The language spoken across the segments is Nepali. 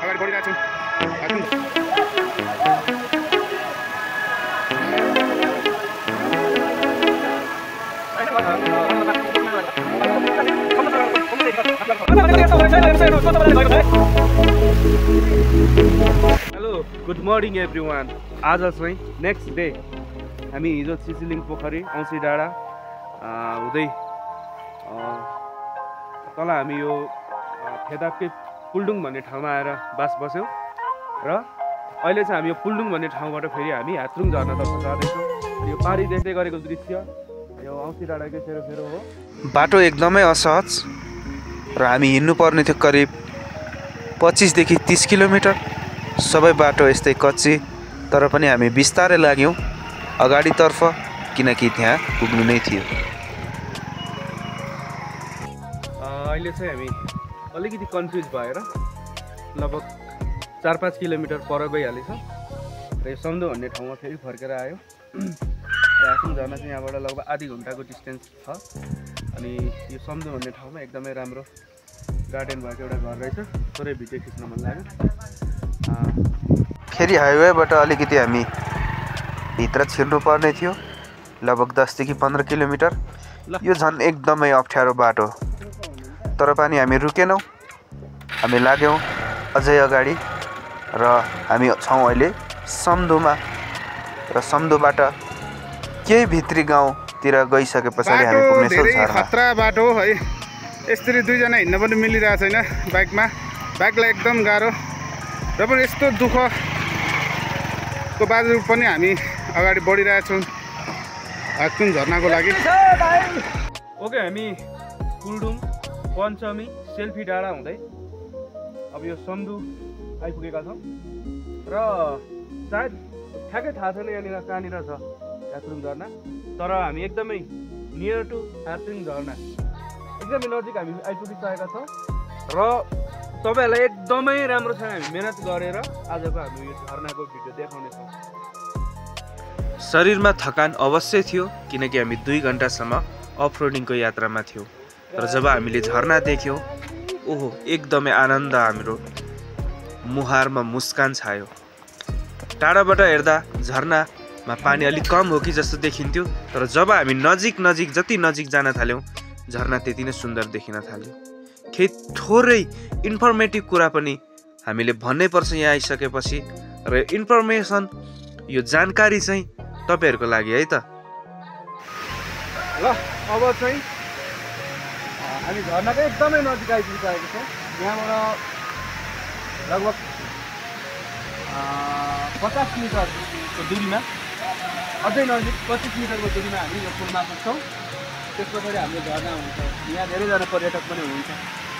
अगाडि बढिरहेको छौँ। Hello good morning everyone. आज चाहिँ नेक्स्ट डे हामी हिजो चिचिलिङ पोखरी औँसी डाँडा हुँदै तल हामी यो फेदापकै पुल्डुङ भन्ने ठाउँमा आएर बास बस्यौँ र अहिले चाहिँ हामी यो पुल्डुङ भन्ने ठाउँबाट फेरि हामी हात्रुङ झर्नातर्फ जाँदैछौँ। यो पारी देख्दै गरेको दृश्य यो औँसी डाँडाकै सेरो हो। बाटो एकदमै असहज र हामी हिँड्नुपर्ने थियो करिब 25 देखि 30 किलोमिटर। सबै बाटो यस्तै कच्ची, तर पनि हामी बिस्तारै लाग्यौँ अगाडितर्फ, किनकि त्यहाँ पुग्नु नै थियो। अहिले चाहिँ हामी अलिकति कन्फ्युज भएर लगभग 4-5 किलोमिटर पर गइहालेछ र यो सम्धो भन्ने ठाउँमा फेरि फर्केर आयो। र हात्रुङ झर्ना चाहिँ यहाँबाट लगभग आधी घन्टाको डिस्टेन्स छ। अनि यो सम्धो भन्ने ठाउँमा एकदमै राम्रो गार्डन भएको एउटा घर रहेछ। थोरै भिडियो खिच्न मन लाग्यो। फेरि हाइवेबाट अलिकति हामी भित्र छिर्नु पर्ने थियो, लगभग 10 देखि 15 किलोमिटर। यो झन् एकदमै अप्ठ्यारो बाटो, तर पनि हामी रुकेनौँ, हामी लाग्यौँ अझै अगाडि र हामी छौँ अहिले सम्धोमा। र सम्धोबाट केही भित्री गाउँतिर गइसके पछाडि हामी पुग्नेछौँ झरना। खतरा बाटो है, यसरी दुईजना हिँड्न पनि मिलिरहेको छैन बाइकमा। बाइकलाई एकदम गाह्रो र पनि यस्तो दुःखको बावजुद पनि हामी अगाडि बढिरहेछौँ हात्रुङ झर्नाको लागि। ओके, हामी पुल्डुङ, पञ्चमी, सेल्फी डाँडा हुँदै अब यो सम्धु आइपुगेका छौँ र सायद ठ्याक्कै थाहा छैन यहाँनिर कहाँनिर छ हात्रुङ झर्ना, तर हामी एकदमै नियर टु हात्रुङ झर्ना एकदमै नजिक हामी आइपुगिसकेका छौँ र तपाईँहरूलाई एकदमै राम्रोसँग हामी मेहनत गरेर आजको हामी यो झर्नाको भिडियो देखाउनेछौँ। शरीरमा थकान अवश्य थियो, किनकि हामी 2 घन्टासम्म अफ रोडिङको यात्रामा थियौँ। तर जब हामीले झरना देख्यौँ, ओहो एकदमै आनन्द, हाम्रो मुहारमा मुस्कान छायो। टाढाबाट हेर्दा झरनामा पानी अलिक कम हो कि जस्तो देखिन्थ्यो, तर जब हामी जति नजिक जान थाल्यौँ, झरना त्यति नै सुन्दर देखिन थाल्यो। केही थोरै इन्फर्मेटिभ कुरा पनि हामीले भन्नै पर्छ यहाँ आइसकेपछि, र इन्फर्मेसन, यो जानकारी चाहिँ तपाईँहरूको लागि है त। ल अब चाहिँ हामी झर्नाको एकदमै नजिक आइपुगिसकेको छौँ। यहाँबाट लगभग 50 मिटरको दूरीमा, अझै नजिक 25 मिटरको दूरीमा हामी यो पुलमा पुग्छौँ। त्यस पछाडि हाम्रो झर्ना हुन्छ। यहाँ धेरैजना पर्यटक पनि हुनुहुन्छ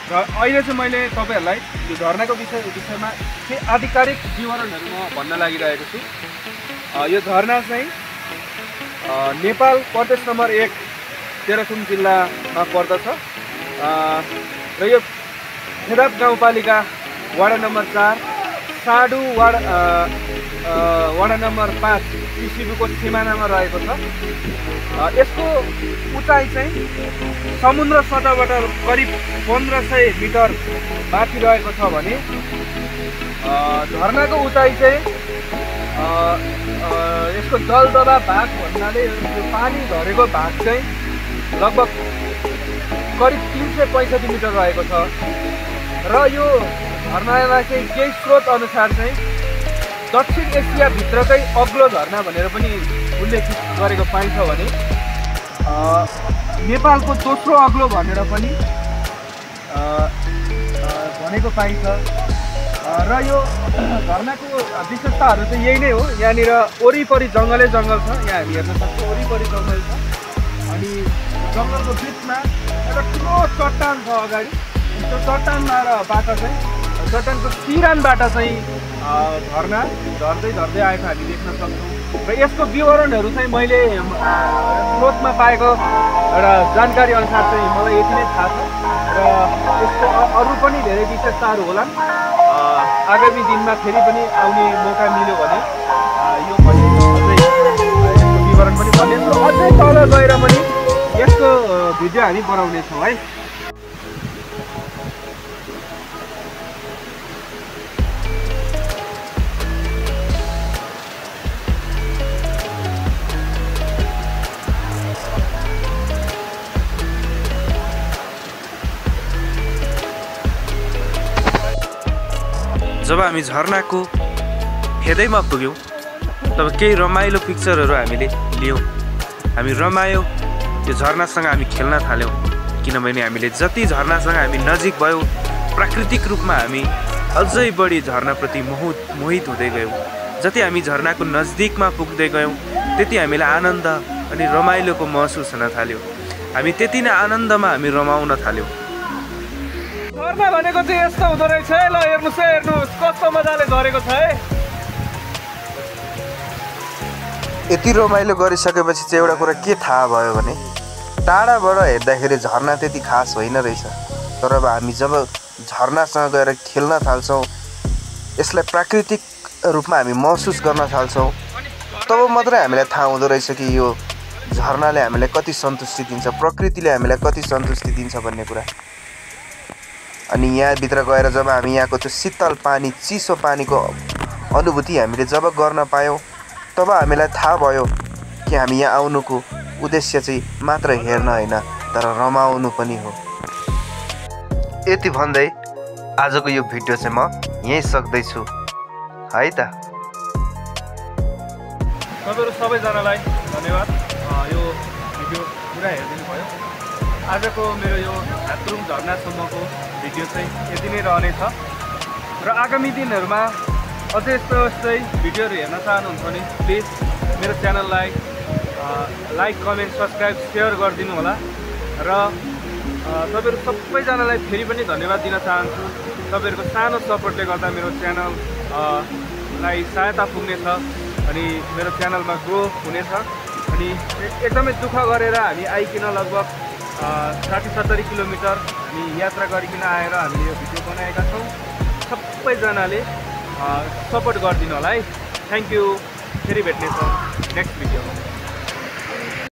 र अहिले चाहिँ मैले तपाईँहरूलाई यो झर्नाको विषयमा केही आधिकारिक विवरणहरू म भन्न लागिरहेको छु। यो झर्ना चाहिँ नेपाल प्रदेश नम्बर 1 तेह्रथुम जिल्लामा पर्दछ र यो फेदाप गाउँपालिका वडा नम्बर 4 साडु वडा नम्बर 5 सिसिबीको सिमानामा रहेको छ। यसको उचाइ चाहिँ समुद्र सतहबाट करिब 1500 मिटर माथि रहेको छ भने झर्नाको उचाइ चाहिँ यसको जलदबाव भाग भन्नाले यो पानी झरेको भाग चाहिँ लगभग करिब 365 मिटर रहेको छ र यो झरनामा चाहिँ केही स्रोत अनुसार चाहिँ दक्षिण एसियाभित्रकै अग्लो झरना भनेर पनि उल्लेखित गरेको पाइन्छ भने नेपालको दोस्रो अग्लो भनेर पनि भनेको पाइन्छ। र यो झरनाको विशेषताहरू चाहिँ यही नै हो। यहाँनिर वरिपरि जङ्गलै जङ्गल छ। यहाँ हामी हेर्न सक्छौँ वरिपरि जङ्गल छ। अनि जङ्गलको बिचमा एउटा ठुलो चट्टान छ अगाडि। त्यो चट्टानबाट चाहिँ चट्टानको सिरानबाट चाहिँ झरना झर्दै आएको हामी देख्न सक्छौँ। र यसको विवरणहरू चाहिँ मैले स्रोतमा पाएको एउटा जानकारी अनुसार चाहिँ मलाई यति नै थाहा छ र यसको अरू पनि धेरै विशेषताहरू होलान्। आगामी दिनमा फेरि पनि आउने मौका मिल्यो भने यो पनि यसको विवरण पनि भन्नेछौँ। अझै तल गएर पनि यसको भिडियो हामी बनाउनेछौँ है। जब हामी झरनाको फेदैमा पुग्यौँ तब केही रमाइलो पिक्चरहरू हामीले लियौँ। हामी रमायो, त्यो झरनासँग हामी खेल्न थाल्यौँ। किनभने हामीले जति झरनासँग हामी नजिक भयौँ, प्राकृतिक रूपमा हामी अझै बढी झरनाप्रति मोहित हुँदै गयौँ। जति हामी झरनाको नजिकमा पुग्दै गयौँ त्यति हामीलाई आनन्द अनि रमाइलोको महसुस हुन थाल्यो। हामी त्यति नै आनन्दमा हामी रमाउन थाल्यौँ। झरना भनेको चाहिँ यस्तो हुँदो रहेछ है। ल हेर्नुहोस् है, हेर्नुहोस् कस्तो मजाले झरेको छ है। यति रमाइलो गरिसकेपछि चाहिँ एउटा कुरा के थाहा भयो भने टाढाबाट हेर्दाखेरि झरना त्यति खास होइन रहेछ। तर अब हामी जब झरनासँग गएर खेल्न थाल्छौँ, यसलाई प्राकृतिक रूपमा हामी महसुस गर्न थाल्छौँ, तब मात्रै हामीलाई थाहा हुँदो रहेछ कि यो झरनाले हामीलाई कति सन्तुष्टि दिन्छ, प्रकृतिले हामीलाई कति सन्तुष्टि दिन्छ भन्ने कुरा। अनि यहाँभित्र गएर जब हामी यहाँको त्यो शीतल पानी, चिसो पानीको अनुभूति हामीले जब गर्न पायौँ, तब हामीलाई थाहा भयो कि हामी यहाँ आउनुको उद्देश्य चाहिँ मात्र हेर्न होइन, तर रमाउनु पनि हो। यति भन्दै आजको यो भिडियो चाहिँ म यहीँ सक्दैछु है त। तपाईँहरू सबैजनालाई धन्यवाद यो भिडियो पुरा हेरिदिनु भयो। आजको मेरो यो हातरुम झरनासम्मको भिडियो चाहिँ यति नै रहनेछ र आगामी दिनहरूमा अझै यस्तै भिडियोहरू हेर्न चाहनुहुन्छ भने प्लिज मेरो च्यानललाई लाइक, कमेन्ट, सब्सक्राइब, सेयर गरिदिनु होला। र तपाईँहरू सबैजनालाई फेरि पनि धन्यवाद दिन चाहन्छु। तपाईँहरूको सानो सपोर्टले गर्दा मेरो च्यानललाई सहायता पुग्नेछ अनि मेरो च्यानलमा ग्रो हुनेछ। अनि एकदमै दुःख गरेर हामी आइकन लगभग 60-70 किलोमिटर हामी यात्रा गरिकन आएर हामीले यो भिडियो बनाएका छौँ। सबैजनाले सपोर्ट गरिदिनु होला है। Thank you. फेरि भेट्नेछौँ नेक्स्ट भिडियोमा।